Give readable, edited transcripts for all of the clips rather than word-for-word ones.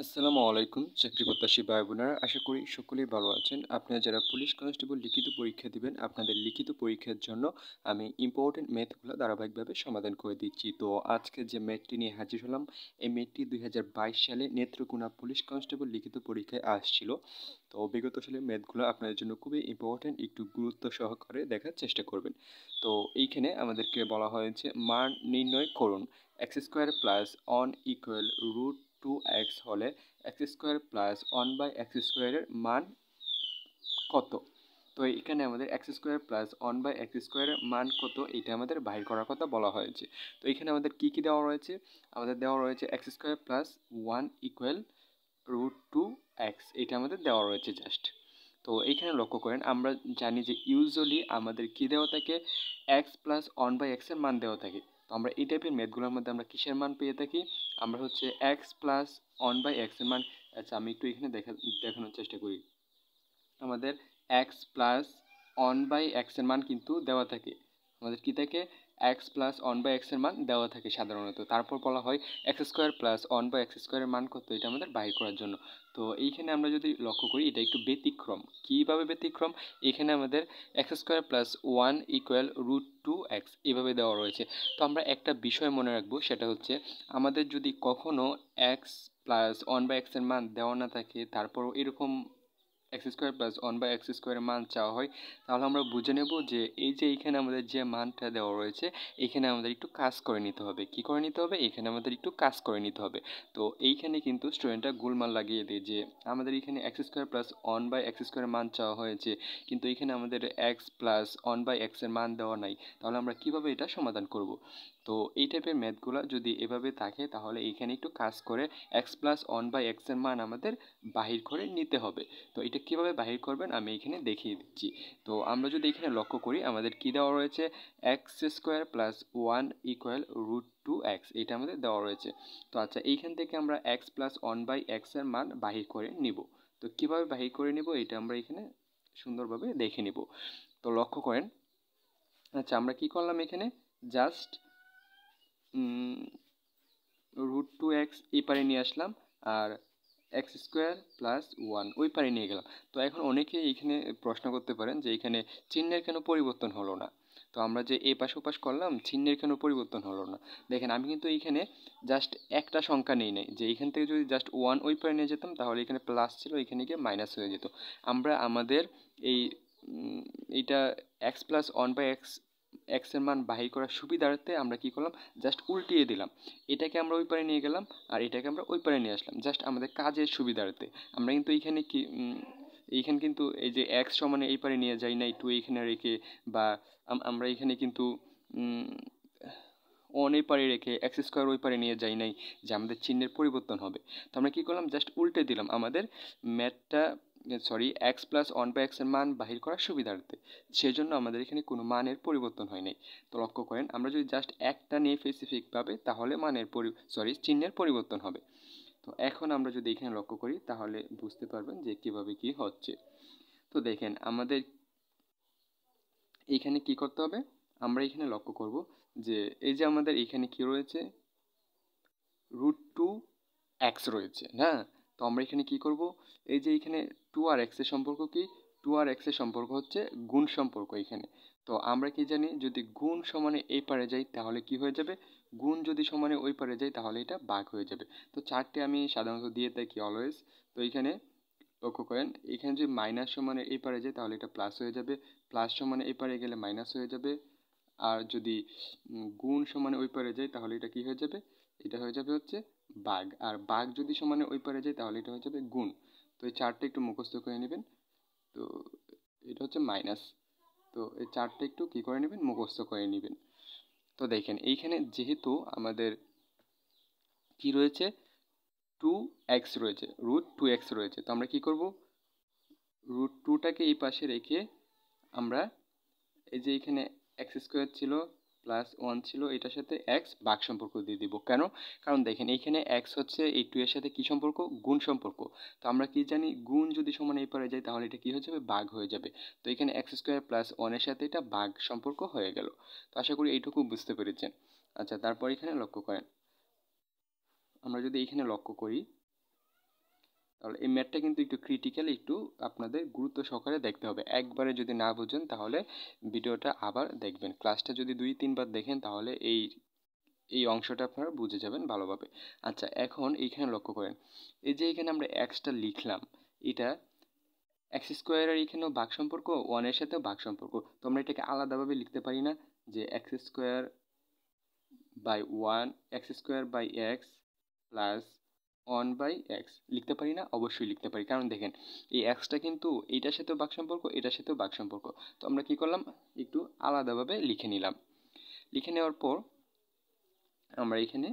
আসসালামু আলাইকুম চাকরি প্রত্যাশী ভাই বোনেরা, আশা করি সকলেই ভালো আছেন। আপনারা যারা পুলিশ কনস্টেবল লিখিত পরীক্ষা দিবেন, আপনাদের লিখিত পরীক্ষার জন্য আমি ইম্পর্টেন্ট ম্যাথগুলো ধারাবাহিকভাবে সমাধান করে দিচ্ছি। তো আজকে যে ম্যাথটি নিয়ে হাজির হলাম, এই ম্যাথটি 2022 সালে নেত্রকোনা পুলিশ কনস্টেবল লিখিত পরীক্ষায় আসছিল। তো বিগত সালের ম্যাথগুলো আপনাদের জন্য খুবই ইম্পর্টেন্ট, একটু গুরুত্ব সহকারে দেখার চেষ্টা করবেন। তো এইখানে আমাদেরকে বলা হয়েছে মান নির্ণয় করুন। X square plus one equal root 2x হলে x square plus one by x স্কোয়ারের মান কত? তো এখানে আমাদের x square plus one by x স্কোয়ারের মান কত, এটা আমাদের বাহির করার কথা বলা হয়েছে। তো এখানে আমাদের কি কি দেওয়া রয়েছে? আমাদের দেওয়া রয়েছে x square plus one equal root 2x, এটা আমাদের দেওয়া রয়েছে জাস্ট। তো এইখানে লক্ষ্য করেন, আমরা জানি যে ইউজুয়ালি আমাদের কি দেওয়া থাকে, এক্স প্লাস ওয়ান বাই এক্সের মান দেওয়া থাকে। তো আমরা এই টাইপের ম্যাথগুলোর মধ্যে আমরা কিসের মান পেয়ে থাকি? আমরা হচ্ছে এক্স প্লাস ওয়ান বাই এক্সের মান। আচ্ছা, আমি একটু এখানে দেখানোর চেষ্টা করি। আমাদের এক্স প্লাস ওয়ান বাই এক্সের মান কিন্তু দেওয়া থাকে। আমাদের কি থাকে? এক্স প্লাস ওয়ান বাই এক্সের মান দেওয়া থাকে সাধারণত। তারপর বলা হয় x square plus one by x স্কোয়ারের মান কত, এটা আমাদের বাহির করার জন্য। তো এইখানে আমরা যদি লক্ষ্য করি, এটা একটু ব্যতিক্রম। কীভাবে ব্যতিক্রম? এখানে আমাদের x square plus one equal root 2x এভাবে দেওয়া রয়েছে। তো আমরা একটা বিষয় মনে রাখবো, সেটা হচ্ছে আমাদের যদি কখনো এক্স প্লাস ওয়ান বাই এক্সের মান দেওয়া না থাকে, তারপরও এরকম x square plus one by x স্কোয়ারের মান চাওয়া হয়, তাহলে আমরা বুঝে নেব যে এই যে এইখানে আমাদের যে মানটা দেওয়া রয়েছে, এখানে আমাদের একটু কাজ করে নিতে হবে। কি করে নিতে হবে? এখানে আমাদের একটু কাজ করে নিতে হবে। তো এইখানে কিন্তু স্টুডেন্টরা গোলমাল লাগিয়ে দেয় যে আমাদের এখানে x square plus one by x স্কোয়ারের মান চাওয়া হয়েছে, কিন্তু এখানে আমাদের এক্স প্লাস ওয়ান বাই এক্সের মান দেওয়া নাই, তাহলে আমরা কিভাবে এটা সমাধান করব? তো এই টাইপের ম্যাথগুলো যদি এভাবে থাকে, তাহলে এইখানে একটু কাজ করে এক্স প্লাস ওয়ান বাই এক্সের মান আমাদের বাহির করে নিতে হবে। তো এটা কীভাবে বাহির করবেন আমি এখানে দেখিয়ে দিচ্ছি। তো আমরা যদি এখানে লক্ষ্য করি, আমাদের কী দেওয়া রয়েছে? X square plus one equal root 2x, এটা আমাদের দেওয়া রয়েছে। তো আচ্ছা, এইখান থেকে আমরা এক্স প্লাস ওয়ান বাই এক্সের মান বাহির করে নিব। তো কীভাবে বাহির করে নিব, এটা আমরা এখানে সুন্দরভাবে দেখে নিব। তো লক্ষ্য করেন, আচ্ছা আমরা কি করলাম এখানে? জাস্ট রুট 2x এই পারে নিয়ে আসলাম, আর এক্স স্কোয়ার প্লাস ওয়ান ওই পারে নিয়ে গেলাম। তো এখন অনেকেই এইখানে প্রশ্ন করতে পারেন যে এখানে চিহ্নের কেন পরিবর্তন হলো না? তো আমরা যে এ পাশ ওপাশ করলাম, চিহ্নের কেন পরিবর্তন হলো না? দেখেন, আমি কিন্তু এইখানে জাস্ট একটা সংখ্যা নেই নাই, যে এখান থেকে যদি জাস্ট ওয়ান ওই পারে নিয়ে যেতাম, তাহলে এখানে প্লাস ছিল, এখানে গিয়ে মাইনাস হয়ে যেত। আমরা আমাদের এই এইটা x plus one by x x মান বাহির করার সুবিধার্থে আমরা কি করলাম? জাস্ট উল্টিয়ে দিলাম। এটাকে আমরা ওই পারে নিয়ে গেলাম, আর এটাকে আমরা ওই পারে নিয়ে আসলাম, জাস্ট আমাদের কাজের সুবিধার্থে। আমরা কিন্তু এইখানে কি এইখানে কিন্তু এই যে এক্স সমানে এই পারে নিয়ে যাই নাই টু এইখানে রেখে, বা আমরা এখানে কিন্তু ওয়ান এই পারে রেখে এক্স স্কোয়ার ওই পারে নিয়ে যাই নাই যে আমাদের চিহ্নের পরিবর্তন হবে। তো আমরা কী করলাম? জাস্ট উল্টে দিলাম আমাদের ম্যাথটা, এক্স প্লাস ওয়ান বাই এক্সের মান বাহির করার সুবিধার্থে। সেই জন্য আমাদের এখানে কোনো মানের পরিবর্তন হয় নাই। তো লক্ষ্য করেন, আমরা যদি জাস্ট একটা নিয়ে স্পেসিফিকভাবে, তাহলে চিহ্নের পরিবর্তন হবে। তো এখন আমরা যদি এখানে লক্ষ্য করি, তাহলে বুঝতে পারবেন যে কীভাবে কী হচ্ছে। তো দেখেন, আমাদের এইখানে কি করতে হবে? আমরা এখানে লক্ষ্য করব যে এই যে আমাদের এখানে কি রয়েছে? রুট 2x রয়েছে, হ্যাঁ। তো আমরা এখানে কি করব? এই যে এখানে 2 আর x এর সম্পর্ক কি? 2 আর x এর সম্পর্ক হচ্ছে গুণ সম্পর্ক এখানে। তো আমরা কি জানি? যদি গুণ সমানে এই পারে যাই, তাহলে কি হয়ে যাবে? গুণ যদি সমানে ওই পারে যাই, তাহলে এটা ভাগ হয়ে যাবে। তো চারটে আমি সাধারণত দিয়ে থাকি অলওয়েজ। তো এইখানে লক্ষ্য করেন, এখানে যদি মাইনাস সমানে এই পারে যায়, তাহলে এটা প্লাস হয়ে যাবে। প্লাস সমানে এই পারে গেলে মাইনাস হয়ে যাবে। আর যদি গুণ সমানে ওই পারে যায়, তাহলে এটা কি হয়ে যাবে? এটা হয়ে যাবে হচ্ছে ভাগ। আর ভাগ যদি সমানে ওই পারে যায়, তাহলে এটা হয়ে যাবে গুণ। তো এই চারটা একটু মুখস্থ করে নেবেন। তো এটা হচ্ছে মাইনাস। তো এই চারটা একটু কী করে নেবেন? মুখস্থ করে নেবেন। তো দেখেন, এইখানে যেহেতু আমাদের কি রয়েছে? 2x রয়েছে, রুট 2x রয়েছে। তো আমরা কি করব? রুট 2টাকে এই পাশে রেখে আমরা এই যে এখানে এক্স স্কোয়ার ছিল প্লাস ওয়ান ছিল, এটার সাথে এক্স ভাগ সম্পর্ক দিয়ে দিব। কেন? কারণ দেখেন, এইখানে এক্স হচ্ছে এই 2 এর সাথে কি সম্পর্ক? গুণ সম্পর্ক। তো আমরা কি জানি? গুণ যদি সমান এই পারে যায়, তাহলে এটা কি হয়ে যাবে? ভাগ হয়ে যাবে। তো এখানে এক্স স্কোয়ার প্লাস ওয়ানের সাথে এটা ভাগ সম্পর্ক হয়ে গেল। তো আশা করি এইটুকু বুঝতে পেরেছেন। আচ্ছা, তারপর এখানে লক্ষ্য করেন, আমরা যদি এখানে লক্ষ্য করি, তাহলে এই ম্যাথটা কিন্তু একটু ক্রিটিক্যাল, একটু আপনাদের গুরুত্ব সহকারে দেখতে হবে। একবারে যদি না বুঝেন তাহলে ভিডিওটা আবার দেখবেন। ক্লাসটা যদি 2-3 বার দেখেন তাহলে এই অংশটা আপনারা বুঝে যাবেন ভালোভাবে। আচ্ছা, এখন এইখানে লক্ষ্য করেন, এই যে এখানে আমরা এক্সটা লিখলাম, এটা এক্স স্কোয়ারের এখানেও ভাগ সম্পর্ক, ওয়ানের সাথেও ভাগ সম্পর্ক। তো আমরা এটাকে আলাদাভাবে লিখতে পারি না যে x square by one, x square by x plus 1/x লিখতে পারি না? অবশ্যই লিখতে পারি। কারণ দেখেন, এই এক্সটা কিন্তু এইটার সাথেও ভাগ সম্পর্ক, এটার সাথেও ভাগ সম্পর্ক। তো আমরা কি করলাম, একটু আলাদাভাবে লিখে নিলাম। লিখে নেওয়ার পর আমরা এখানে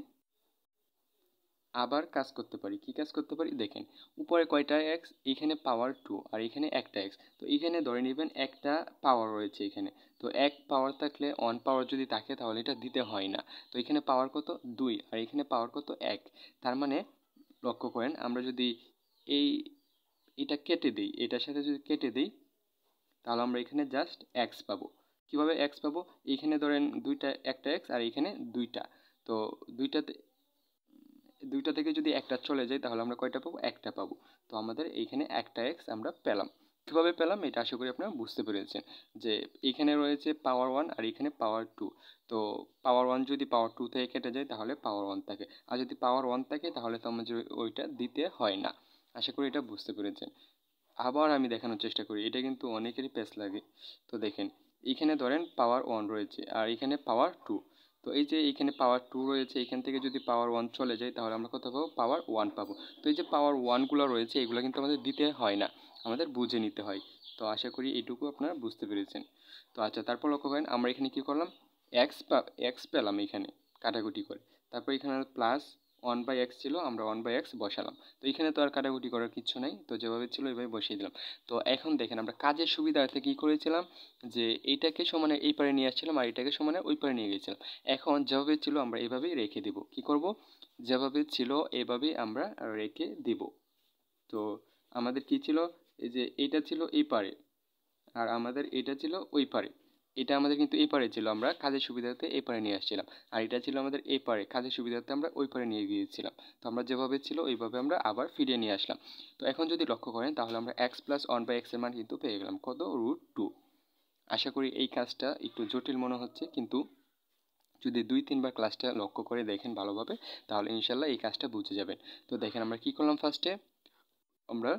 আবার কাজ করতে পারি। কি কাজ করতে পারি দেখেন, উপরে কয়টা এক্স, এখানে পাওয়ার 2 আর এখানে একটা এক্স। তো এখানে ধরে নেবেন একটা পাওয়ার রয়েছে এখানে। তো এক পাওয়ার থাকলে 1 পাওয়ার যদি থাকে তাহলে এটা দিতে হয় না। তো এখানে পাওয়ার কত 2 আর এখানে পাওয়ার কত 1। তার মানে লক্ষ্য করেন, আমরা যদি এই এটা কেটে দিই, এটার সাথে যদি কেটে দিই তাহলে আমরা এখানে জাস্ট এক্স পাবো। কিভাবে এক্স পাবো, এইখানে ধরেন একটা এক্স আর এখানে দুইটা। তো দুইটাতে দুইটা থেকে যদি একটা চলে যায় তাহলে আমরা কয়টা পাবো, একটা পাবো। তো আমাদের এইখানে একটা এক্স আমরা পেলাম। কীভাবে পেলাম এটা আশা করি আপনারা বুঝতে পেরেছেন, যে এখানে রয়েছে পাওয়ার 1 আর এখানে পাওয়ার 2। তো পাওয়ার 1 যদি পাওয়ার 2 থেকে কেটে যায় তাহলে পাওয়ার 1 থাকে, আর যদি পাওয়ার 1 থাকে তাহলে তো আমাদের ওইটা দিতে হয় না। আশা করি এটা বুঝতে পেরেছেন। আবার আমি দেখানোর চেষ্টা করি, এটা কিন্তু অনেকেরই পেস লাগে। তো দেখেন, এইখানে ধরেন পাওয়ার 1 রয়েছে আর এখানে পাওয়ার 2। তো এই যে এখানে পাওয়ার 2 রয়েছে, এখান থেকে যদি পাওয়ার 1 চলে যায় তাহলে আমরা কত পাবো, পাওয়ার 1 পাবো। তো এই যে পাওয়ার 1গুলো রয়েছে এগুলো কিন্তু আমাদের দিতে হয় না, আমাদের বুঝে নিতে হয়। তো আশা করি এইটুকু আপনারা বুঝতে পেরেছেন। তো আচ্ছা, তারপর লক্ষ্য করেন আমরা এখানে কি করলাম, এক্স পেলাম এখানে কাটাকুটি করে। তারপর এখানে প্লাস 1/x ছিল, আমরা 1/x বসালাম। তো এখানে তো আর কাটাকুটি করার কিছু নাই, তো যেভাবে ছিল ওইভাবে বসিয়ে দিলাম। তো এখন দেখেন, আমরা কাজের সুবিধার্থে কী করেছিলাম, যে এইটাকে সমানে এই পারে নিয়ে আসছিলাম আর এটাকে সমানে ওই পারে নিয়ে গেছিলাম। এখন যেভাবে ছিল আমরা এভাবেই রেখে দিব। কি করব, যেভাবে ছিল এভাবেই আমরা রেখে দিব। তো আমাদের কি ছিল, এই যে এইটা ছিল এই পারে আর আমাদের এটা ছিল ওই পারে। এটা আমাদের কিন্তু এই পারে ছিল, আমরা কাজের সুবিধার্থে এই পারে নিয়ে আসছিলাম। আর এটা ছিল আমাদের এই পারে, কাজের সুবিধার্থে আমরা ওই পারে নিয়ে গিয়েছিলাম। তো আমরা যেভাবে ছিল ওইভাবে আমরা আবার ফিরিয়ে নিয়ে আসলাম। তো এখন যদি লক্ষ্য করেন তাহলে আমরা এক্স প্লাস 1/x এর মান কিন্তু পেয়ে গেলাম, কত, √2। আশা করি এই কাজটা একটু জটিল মনে হচ্ছে, কিন্তু যদি 2-3 বার ক্লাসটা লক্ষ্য করে দেখেন ভালোভাবে তাহলে ইনশাল্লাহ এই কাজটা বুঝে যাবেন। তো দেখেন আমরা কি করলাম, আমরা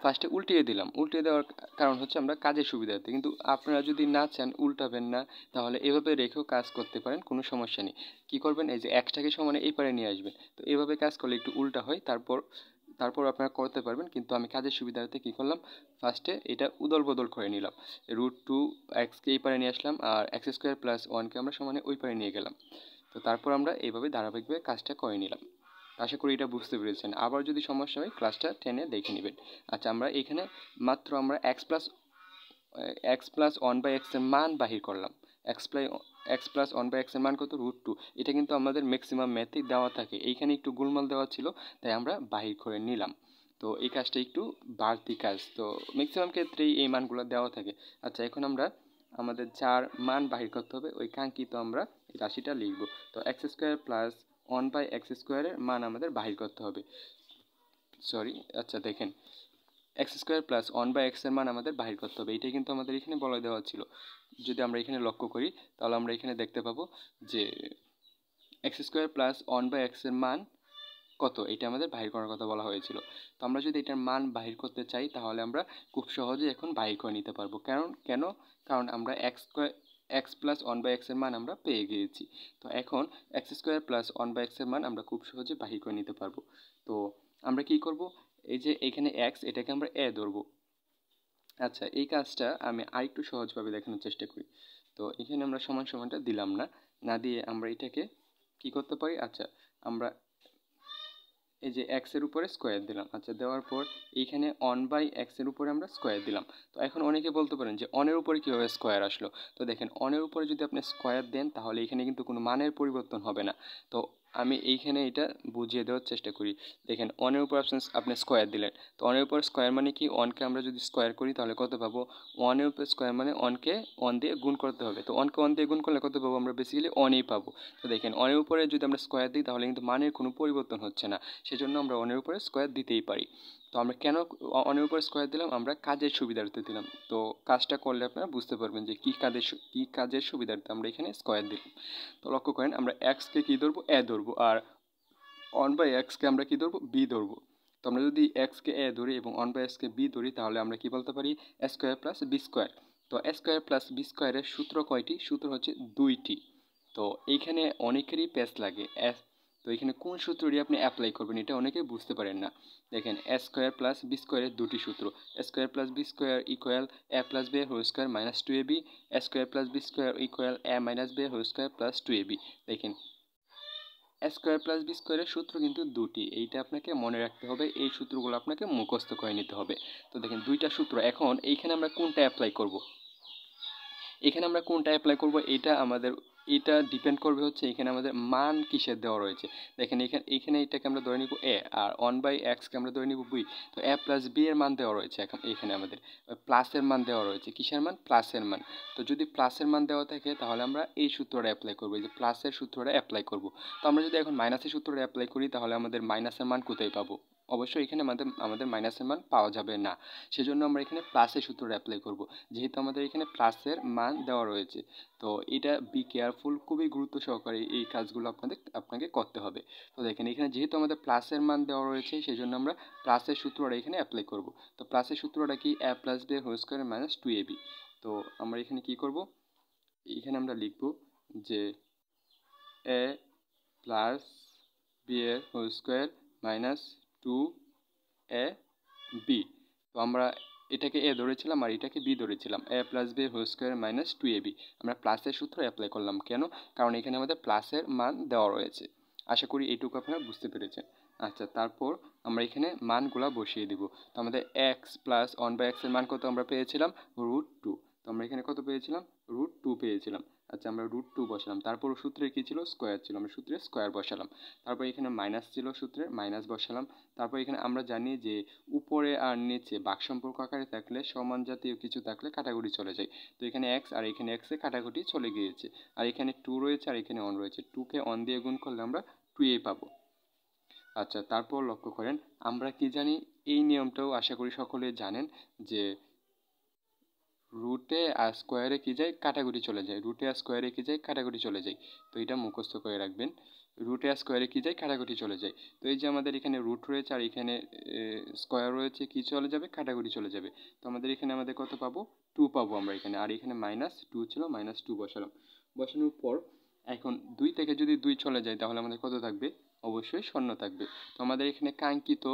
ফার্স্টে উল্টিয়ে দিলাম। উল্টিয়ে দেওয়ার কারণ হচ্ছে আমরা কাজের সুবিধার্থে, কিন্তু আপনারা যদি না চান উল্টাবেন না তাহলে এভাবে রেখেও কাজ করতে পারেন, কোনো সমস্যা নেই। কী করবেন, এই যে এক্সটাকে সমানে এই পারে নিয়ে আসবেন। তো এভাবে কাজ করলে একটু উল্টা হয়, তারপর আপনারা করতে পারবেন। কিন্তু আমি কাজের সুবিধার্থে কী করলাম, ফার্স্টে এটা উদল বদল করে নিলাম। √2 এক্সকে এই পারে নিয়ে আসলাম আর x² + 1কে আমরা সমানে ওই পারে নিয়ে গেলাম। তো তারপর আমরা এইভাবে ধারাবাহিকভাবে কাজটা করে নিলাম। আশা করি এটা বুঝতে পেরেছেন। আবার যদি সমস্যা হয় ক্লাসটা টেনে দেখে নেবেন। আচ্ছা, আমরা এখানে মাত্র আমরা x প্লাস 1/x এর মান বাহির করলাম। x প্লাস 1/x এর মান কত, √2। এটা কিন্তু আমাদের ম্যাক্সিমাম ম্যাথে দেওয়া থাকে, এইখানে একটু গোলমাল দেওয়া ছিল তাই আমরা বাহির করে নিলাম। তো এই কাজটা একটু বাড়তি কাজ, তো ম্যাক্সিমাম ক্ষেত্রেই এই মানগুলো দেওয়া থাকে। আচ্ছা, এখন আমরা আমাদের যার মান বাহির করতে হবে ওই কাঙ্ক্ষিত আমরা এই রাশিটা লিখব। তো x² + 1/x² এর মান আমাদের বাহির করতে হবে। আচ্ছা দেখেন, x² + 1/x এর মান আমাদের বাহির করতে হবে, এটাই কিন্তু আমাদের এখানে বলে দেওয়া ছিল। যদি আমরা এখানে লক্ষ্য করি তাহলে আমরা এখানে দেখতে পাবো যে x² + 1/x এর মান কত, এটা আমাদের বাহির করার কথা বলা হয়েছিল। তো আমরা যদি এটার মান বাহির করতে চাই তাহলে আমরা খুব সহজেই এখন বাহির করে নিতে পারবো। কারণ আমরা x + 1/x এর মান আমরা পেয়ে গিয়েছি। তো এখন x² + 1/x এর মান আমরা খুব সহজে বাহির করে নিতে পারবো। তো আমরা কি করব, এই যে এখানে x, এটাকে আমরা a ধরবো। আচ্ছা, এই কাজটা আমি আরেকটু সহজভাবে দেখানোর চেষ্টা করি। তো এখানে আমরা সমান সমানটা দিলাম না, না দিয়ে আমরা এটাকে কি করতে পারি, আচ্ছা আমরা এই যে x এর উপরে স্কোয়ার দিলাম। আচ্ছা, দেওয়ার পর এইখানে 1/x এর উপরে আমরা স্কোয়ার দিলাম। তো এখন অনেকে বলতে পারেন যে 1 এর উপরে কীভাবে স্কোয়ার আসলো। তো দেখেন, 1 এর উপরে যদি আপনি স্কোয়ার দেন তাহলে এখানে কিন্তু কোনো মানের পরিবর্তন হবে না। তো আমি এইখানে এটা বুঝিয়ে দেওয়ার চেষ্টা করি। দেখেন 1 এর উপর আপনি স্কোয়ার দিলেন। তো 1 এর উপর স্কোয়ার মানে কি, 1 কে আমরা যদি স্কোয়ার করি তাহলে কত পাবো? 1 এর উপর স্কোয়ার মানে 1 কে 1 দিয়ে গুণ করতে হবে। তো 1 কে 1 দিয়ে গুণ করলে কত পাবো? আমরা বেসিক্যালি 1 ই পাবো। তো দেখেন 1 এর উপরে যদি আমরা স্কোয়ার দিই তাহলে কিন্তু মানের কোনো পরিবর্তন হচ্ছে না। সেজন্য আমরা 1 এর উপরে স্কোয়ার দিতেই পারি। তো আমরা কেন 1 এর উপর স্কোয়ার দিলাম? আমরা কাজের সুবিধার্থে দিলাম। তো কাজটা করলে আপনারা বুঝতে পারবেন যে কী কাজের সুবিধার্থে আমরা এখানে স্কোয়ার দিলাম। তো লক্ষ্য করেন আমরা এক্সকে কী ধরবো? এ ধরবো, আর 1/x-কে আমরা কী ধরবো? বি ধরবো। তো আমরা যদি এক্সকে এ ধরি এবং 1/x-কে বি ধরি তাহলে আমরা কী বলতে পারি? এ স্কোয়ার প্লাস বি স্কোয়ার। তো এ স্কোয়ার প্লাস বি স্কোয়ারের সূত্র কয়টি? সূত্র হচ্ছে 2টি। তো এইখানে অনেকেরই প্যাচ লাগে। তো এখানে কোন সূত্রটি আপনি অ্যাপ্লাই করবেন এটা অনেকেই বুঝতে পারেন না। দেখেন এ স্কোয়ার প্লাস বি স্কোয়ারের দুটি সূত্র। A square plus B square equal A plus B whole square minus 2ab। A square plus B square equal A minus B whole square plus 2ab। দেখেন এ স্কোয়ার প্লাস বি স্কোয়ারের সূত্র কিন্তু দুটি, এইটা আপনাকে মনে রাখতে হবে, এই সূত্রগুলো আপনাকে মুখস্থ করে নিতে হবে। তো দেখেন দুইটা সূত্র, এখন এইখানে আমরা কোনটা অ্যাপ্লাই করব? এখানে আমরা কোনটা অ্যাপ্লাই করব এটা ডিপেন্ড করবে হচ্ছে এখানে আমাদের মান কিসের দেওয়া রয়েছে। দেখেন এখানে এটাকে আমরা ধরে নিব এ, আর 1/x-কে আমরা ধরে নিব বি। তো এ প্লাস বি এর মান দেওয়া রয়েছে, এখন এখানে আমাদের প্লাসের মান দেওয়া রয়েছে। কিসের মান? প্লাসের মান। তো যদি প্লাসের মান দেওয়া থাকে তাহলে আমরা এই সূত্রটা অ্যাপ্লাই করবো, এই যে প্লাসের সূত্রটা অ্যাপ্লাই করব। তো আমরা যদি এখন মাইনাসের সূত্রটা অ্যাপ্লাই করি তাহলে আমাদের মাইনাসের মান কোথায় পাবো? অবশ্যই এখানে আমাদের মাইনাসের মান পাওয়া যাবে না। সেজন্য আমরা এখানে প্লাসের সূত্রটা অ্যাপ্লাই করব, যেহেতু আমাদের এখানে প্লাসের মান দেওয়া রয়েছে। তো এটা বি কেয়ারফুল, খুবই গুরুত্ব সহকারে এই কাজগুলো আপনাকে করতে হবে। তো দেখেন এখানে যেহেতু আমাদের প্লাসের মান দেওয়া রয়েছে সেই জন্য আমরা প্লাসের সূত্রটা এখানে অ্যাপ্লাই করব। তো প্লাসের সূত্রটা কি? A plus B whole square minus 2ab। তো আমরা এখানে কি করব? এখানে আমরা লিখব যে এ প্লাস বি এর হোল স্কোয়ার মাইনাস 2ab। তো আমরা এটাকে এ ধরেছিলাম আর এটাকে বি ধরেছিলাম, A plus B whole square minus 2ab। আমরা প্লাসের সূত্র অ্যাপ্লাই করলাম কেন? কারণ এখানে আমাদের প্লাসের মান দেওয়া রয়েছে। আশা করি এইটুকু আপনারা বুঝতে পেরেছেন। আচ্ছা, তারপর আমরা এখানে মানগুলা বসিয়ে দিব। তো আমাদের এক্স প্লাস 1/x এর মান কত আমরা পেয়েছিলাম? √2। তো আমরা এখানে কত পেয়েছিলাম? √2 পেয়েছিলাম। আচ্ছা, আমরা √2 বসালাম। তারপর সূত্রে কী ছিল? স্কোয়ার ছিল, আমরা সূত্রে স্কোয়ার বসালাম। তারপর এখানে মাইনাস ছিল, সূত্রে মাইনাস বসালাম। তারপর এখানে আমরা জানি যে উপরে আর নিচে ভাগ সম্পর্ক আকারে থাকলে, সমান জাতীয় কিছু থাকলে কাটাকুটি চলে যায়। তো এখানে এক্স আর এখানে এক্সে কাটাকুটি চলে গিয়েছে। আর এখানে 2 রয়েছে আর এখানে 1 রয়েছে, 2কে 1 দিয়ে গুণ করলে আমরা 2a পাবো। আচ্ছা, তারপর লক্ষ্য করেন আমরা কি জানি, এই নিয়মটাও আশা করি সকলে জানেন যে রুটে আর স্কোয়ারে কী যায়? কাটাকুটি চলে যায়। রুটে আর স্কোয়ারে কী যায়? কাটাকুটি চলে যায়। তো এটা মুখস্থ করে রাখবেন, রুটে আর স্কোয়ারে কী যায়? কাটাকুটি চলে যায়। তো এই যে আমাদের এখানে রুট রয়েছে আর এখানে স্কোয়ার রয়েছে, কী চলে যাবে? কাটাকুটি চলে যাবে। তো আমাদের কত পাবো? 2 পাবো আমরা এখানে। আর এখানে -2 ছিল, -2 বসালাম। বসানোর পর এখন 2 থেকে যদি 2 চলে যায় তাহলে আমাদের কত থাকবে? অবশ্যই শূন্য থাকবে। তো আমাদের এখানে কাঙ্ক্ষিত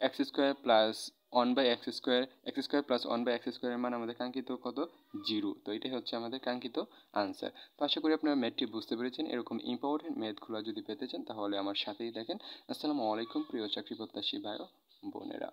x square plus 1/x² plus 1/x² এর মান আমাদের কাঙ্ক্ষিত কত? 0। তো এটাই হচ্ছে আমাদের কাঙ্ক্ষিত আনসার। তো আশা করি আপনারা ম্যাথটি বুঝতে পেরেছেন। এরকম ইম্পর্টেন্ট ম্যাথগুলো যদি পেতে চান তাহলে আমার সাথেই দেখেন। আসসালামু আলাইকুম প্রিয় চাকরি প্রত্যাশী ভাই ও বোনেরা।